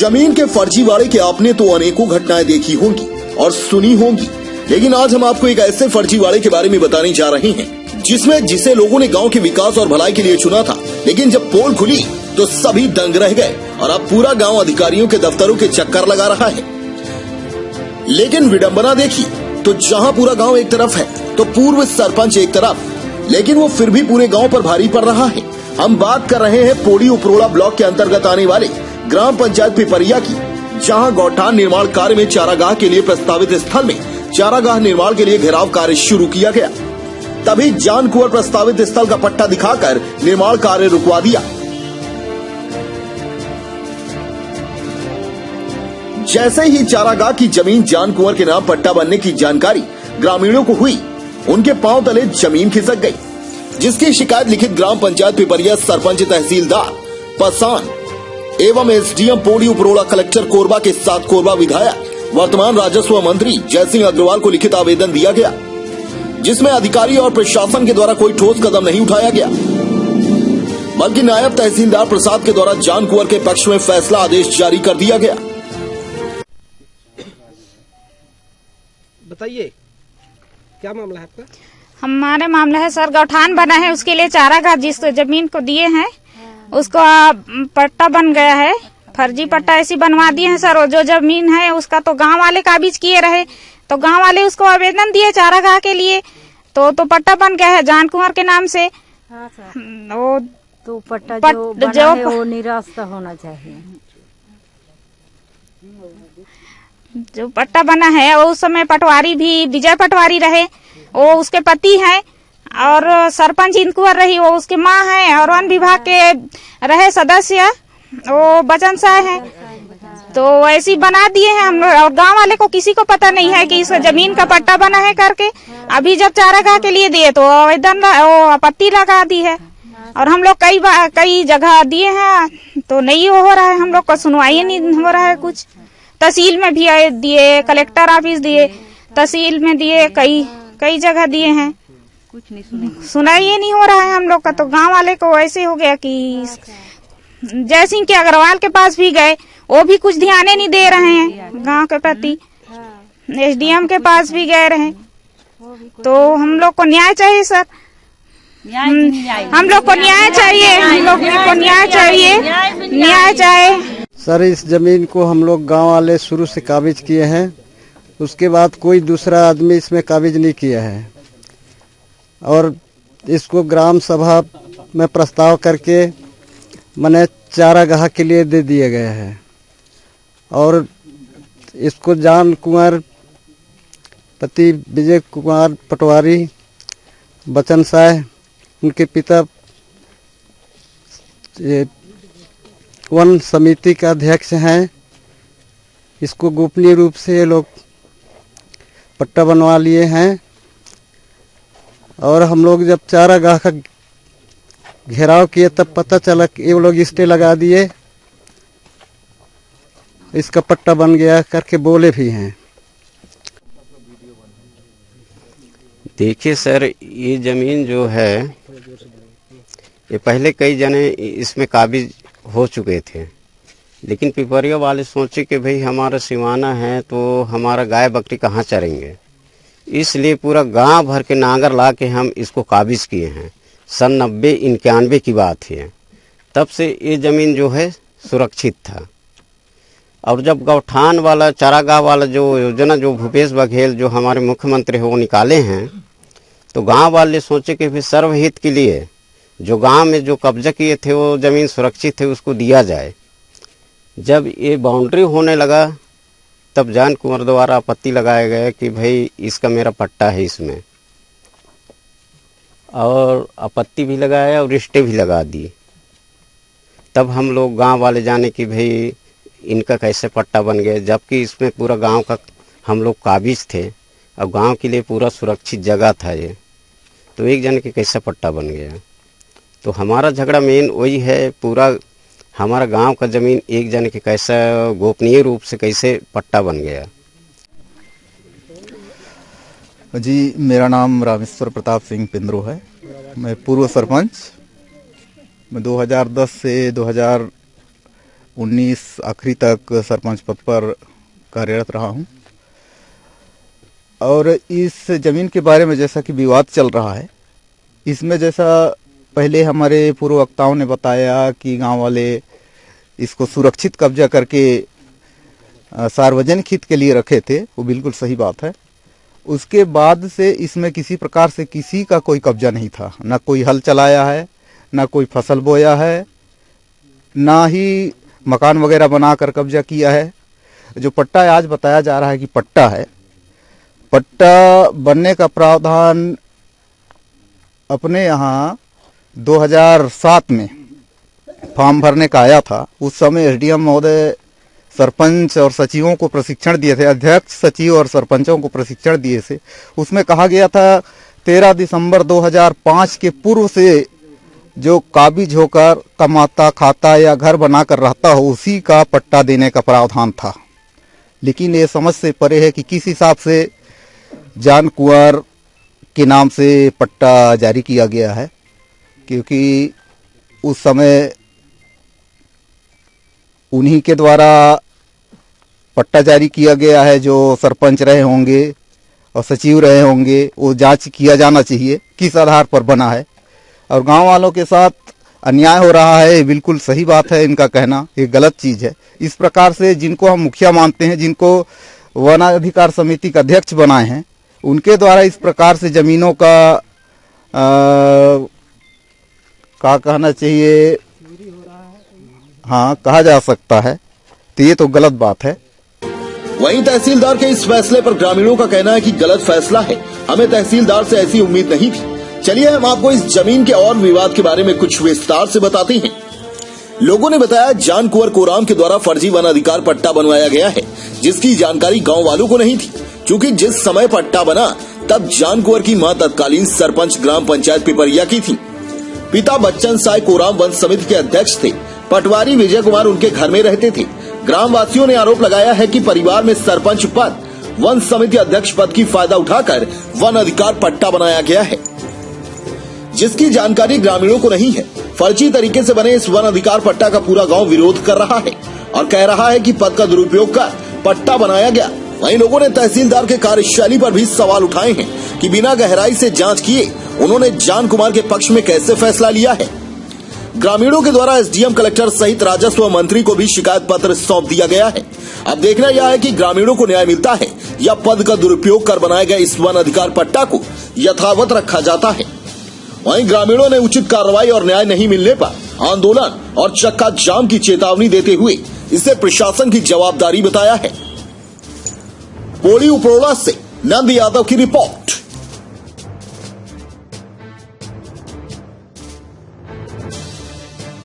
जमीन के फर्जीवाड़े के आपने तो अनेकों घटनाएं देखी होंगी और सुनी होंगी, लेकिन आज हम आपको एक ऐसे फर्जीवाड़े के बारे में बताने जा रहे हैं जिसे लोगों ने गांव के विकास और भलाई के लिए चुना था, लेकिन जब पोल खुली तो सभी दंग रह गए और अब पूरा गांव अधिकारियों के दफ्तरों के चक्कर लगा रहा है। लेकिन विडंबना देखी तो जहां पूरा गांव एक तरफ है तो पूर्व सरपंच एक तरफ, लेकिन वो फिर भी पूरे गांव पर भारी पड़ रहा है। हम बात कर रहे हैं पोड़ी उपरोड़ा ब्लॉक के अंतर्गत आने वाले ग्राम पंचायत पिपरिया की, जहां गौठान निर्माण कार्य में चारागाह के लिए प्रस्तावित स्थल में चारागाह निर्माण के लिए घेराव कार्य शुरू किया गया। तभी जान कुंवर प्रस्तावित स्थल का पट्टा दिखाकर निर्माण कार्य रुकवा दिया। जैसे ही चारागाह की जमीन जान कुंवर के नाम पट्टा बनने की जानकारी ग्रामीणों को हुई, उनके पांव तले जमीन खिसक गई, जिसकी शिकायत लिखित ग्राम पंचायत पिपरिया सरपंच, तहसीलदार पसान एवं एसडीएम पोड़ी उपरोड़ा, कलेक्टर कोरबा के साथ कोरबा विधायक वर्तमान राजस्व मंत्री जयसिंह अग्रवाल को लिखित आवेदन दिया गया, जिसमें अधिकारी और प्रशासन के द्वारा कोई ठोस कदम नहीं उठाया गया, बल्कि नायब तहसीलदार प्रसाद के द्वारा जान कुंवर के पक्ष में फैसला आदेश जारी कर दिया गया। बताइए क्या मामला है आपका? हमारे मामला है सर, गौठान बना है, उसके लिए चारागाह जिस जमीन को दिए हैं उसको पट्टा बन गया है, फर्जी पट्टा ऐसी बनवा दिए हैं सर। और जो जमीन है उसका तो गांव वाले काबिज किए रहे, तो गांव वाले उसको आवेदन दिए चारागाह के लिए, तो पट्टा बन गया है जान कुंवर के नाम से। हाँ सर। वो तो पट्टा जो बना है वो निरास्त होना चाहिए। जो पट्टा बना है वो उस समय पटवारी भी विजय पटवारी रहे, वो उसके पति हैं, और सरपंच इंदकुंवर रही, वो उसकी माँ है, और वन विभाग के रहे सदस्य वो बचन साह है। तो ऐसी बना दिए हैं हम, और गांव वाले को किसी को पता नहीं है कि इस जमीन का पट्टा बना है करके। अभी जब चारागाह के लिए दिए तो आवेदन आपत्ति लगा दी है, और हम लोग कई जगह दिए हैं तो नहीं हो रहा है, हम लोग को सुनवाई नहीं हो रहा है कुछ। तहसील में भी दिए, कलेक्टर ऑफिस दिए, तहसील में दिए, कई जगह दिए हैं, कुछ नहीं सुनाई नहीं हो रहा है हम लोग का। तो गांव वाले को ऐसे हो गया कि जयसिंह के अग्रवाल के पास भी गए, वो भी कुछ ध्यान नहीं दे रहे हैं गांव के प्रति। एसडीएम के पास भी गए रहे, तो हम लोग को न्याय चाहिए सर, हम लोग को न्याय चाहिए, हम लोग को न्याय चाहिए, न्याय चाहिए सर। इस जमीन को हम लोग गांव वाले शुरू से काबिज किए हैं, उसके बाद कोई दूसरा आदमी इसमें काबिज नहीं किया है, और इसको ग्राम सभा में प्रस्ताव करके मैंने चारागाह के लिए दे दिए गए हैं। और इसको जान कुंवर पति विजय कुमार पटवारी बचन साह, उनके पिता वन समिति का अध्यक्ष हैं। इसको गोपनीय रूप से ये लोग पट्टा बनवा लिए हैं, और हम लोग जब चारागाह का घेराव किए तब पता चला कि ये लोग स्टे लगा दिए, इसका पट्टा बन गया करके बोले भी हैं। देखिए सर, ये जमीन जो है ये पहले कई जने इसमें काबिज हो चुके थे, लेकिन पिपरिया वाले सोचे कि भाई हमारा सिवाना है तो हमारा गाय बकरी कहाँ चरेंगे, इसलिए पूरा गांव भर के नांगर ला के हम इसको काबिज किए हैं। सन 90-91 की बात है, तब से ये ज़मीन जो है सुरक्षित था। और जब गौठान वाला चारागाह वाला जो योजना जो भूपेश बघेल जो हमारे मुख्यमंत्री हैं वो निकाले हैं, तो गांव वाले सोचे कि फिर सर्वहित के लिए जो गांव में जो कब्जा किए थे वो ज़मीन सुरक्षित है उसको दिया जाए। जब ये बाउंड्री होने लगा तब जान कुंवर द्वारा आपत्ति लगाया गया कि भाई इसका मेरा पट्टा है इसमें, और आपत्ति भी लगाया और रिश्ते भी लगा दिए। तब हम लोग गांव वाले जाने कि भाई इनका कैसे पट्टा बन गया, जबकि इसमें पूरा गांव का हम लोग काबिज थे और गांव के लिए पूरा सुरक्षित जगह था ये, तो एक जन के कैसे पट्टा बन गया। तो हमारा झगड़ा मेन वही है, पूरा हमारा गांव का ज़मीन एक जन के कैसा गोपनीय रूप से कैसे पट्टा बन गया। जी, मेरा नाम रामेश्वर प्रताप सिंह पिंद्रो है, मैं पूर्व सरपंच। मैं 2010 से 2019 आखिरी तक सरपंच पद पर कार्यरत रहा हूं। और इस जमीन के बारे में जैसा कि विवाद चल रहा है, इसमें जैसा पहले हमारे पूर्व वक्ताओं ने बताया कि गांव वाले इसको सुरक्षित कब्जा करके सार्वजनिक हित के लिए रखे थे, वो बिल्कुल सही बात है। उसके बाद से इसमें किसी प्रकार से किसी का कोई कब्जा नहीं था, ना कोई हल चलाया है, ना कोई फसल बोया है, ना ही मकान वगैरह बनाकर कब्जा किया है। जो पट्टा आज बताया जा रहा है कि पट्टा है, पट्टा बनने का प्रावधान अपने यहाँ 2007 में फॉर्म भरने का आया था। उस समय एसडीएम महोदय सरपंच और सचिवों को प्रशिक्षण दिए थे, अध्यक्ष सचिव और सरपंचों को प्रशिक्षण दिए थे। उसमें कहा गया था 13 दिसंबर 2005 के पूर्व से जो काबिज होकर कमाता खाता या घर बनाकर रहता हो उसी का पट्टा देने का प्रावधान था। लेकिन ये समझ से परे है कि किस हिसाब से जान कुंवर के नाम से पट्टा जारी किया गया है, क्योंकि उस समय उन्हीं के द्वारा पट्टा जारी किया गया है। जो सरपंच रहे होंगे और सचिव रहे होंगे, वो जांच किया जाना चाहिए किस आधार पर बना है। और गांव वालों के साथ अन्याय हो रहा है, ये बिल्कुल सही बात है। इनका कहना ये गलत चीज़ है। इस प्रकार से जिनको हम मुखिया मानते हैं, जिनको वन अधिकार समिति का अध्यक्ष बनाए हैं, उनके द्वारा इस प्रकार से जमीनों का क्या कहना चाहिए, हाँ कहा जा सकता है, तो ये तो गलत बात है। वहीं तहसीलदार के इस फैसले पर ग्रामीणों का कहना है कि गलत फैसला है, हमें तहसीलदार से ऐसी उम्मीद नहीं थी। चलिए हम आपको इस जमीन के और विवाद के बारे में कुछ विस्तार से बताते हैं। लोगों ने बताया जान कुंवर कोराम के द्वारा फर्जी वन अधिकार पट्टा बनवाया गया है, जिसकी जानकारी गांव वालों को नहीं थी। क्योंकि जिस समय पट्टा बना तब जान कुंवर की मां तत्कालीन सरपंच ग्राम पंचायत पिपरिया की थी। पिता बच्चन साय कोराम वन समिति के अध्यक्ष थे। पटवारी विजय कुमार उनके घर में रहते थे। ग्रामवासियों ने आरोप लगाया है कि परिवार में सरपंच पद, वन समिति अध्यक्ष पद की फायदा उठाकर वन अधिकार पट्टा बनाया गया है, जिसकी जानकारी ग्रामीणों को नहीं है। फर्जी तरीके से बने इस वन अधिकार पट्टा का पूरा गांव विरोध कर रहा है और कह रहा है कि पद का दुरुपयोग कर पट्टा बनाया गया। वहीं लोगों ने तहसीलदार के कार्यशैली पर भी सवाल उठाए हैं कि बिना गहराई से जांच किए उन्होंने जान कुमार के पक्ष में कैसे फैसला लिया है। ग्रामीणों के द्वारा एसडीएम कलेक्टर सहित राजस्व मंत्री को भी शिकायत पत्र सौंप दिया गया है। अब देखना यह है कि ग्रामीणों को न्याय मिलता है या पद का दुरुपयोग कर बनाए गए इस वन अधिकार पट्टा को यथावत रखा जाता है। वहीं ग्रामीणों ने उचित कार्रवाई और न्याय नहीं मिलने पर आंदोलन और चक्का जाम की चेतावनी देते हुए इसे प्रशासन की जवाबदारी बताया है। पोड़ी उपरोला से नंद यादव की रिपोर्ट।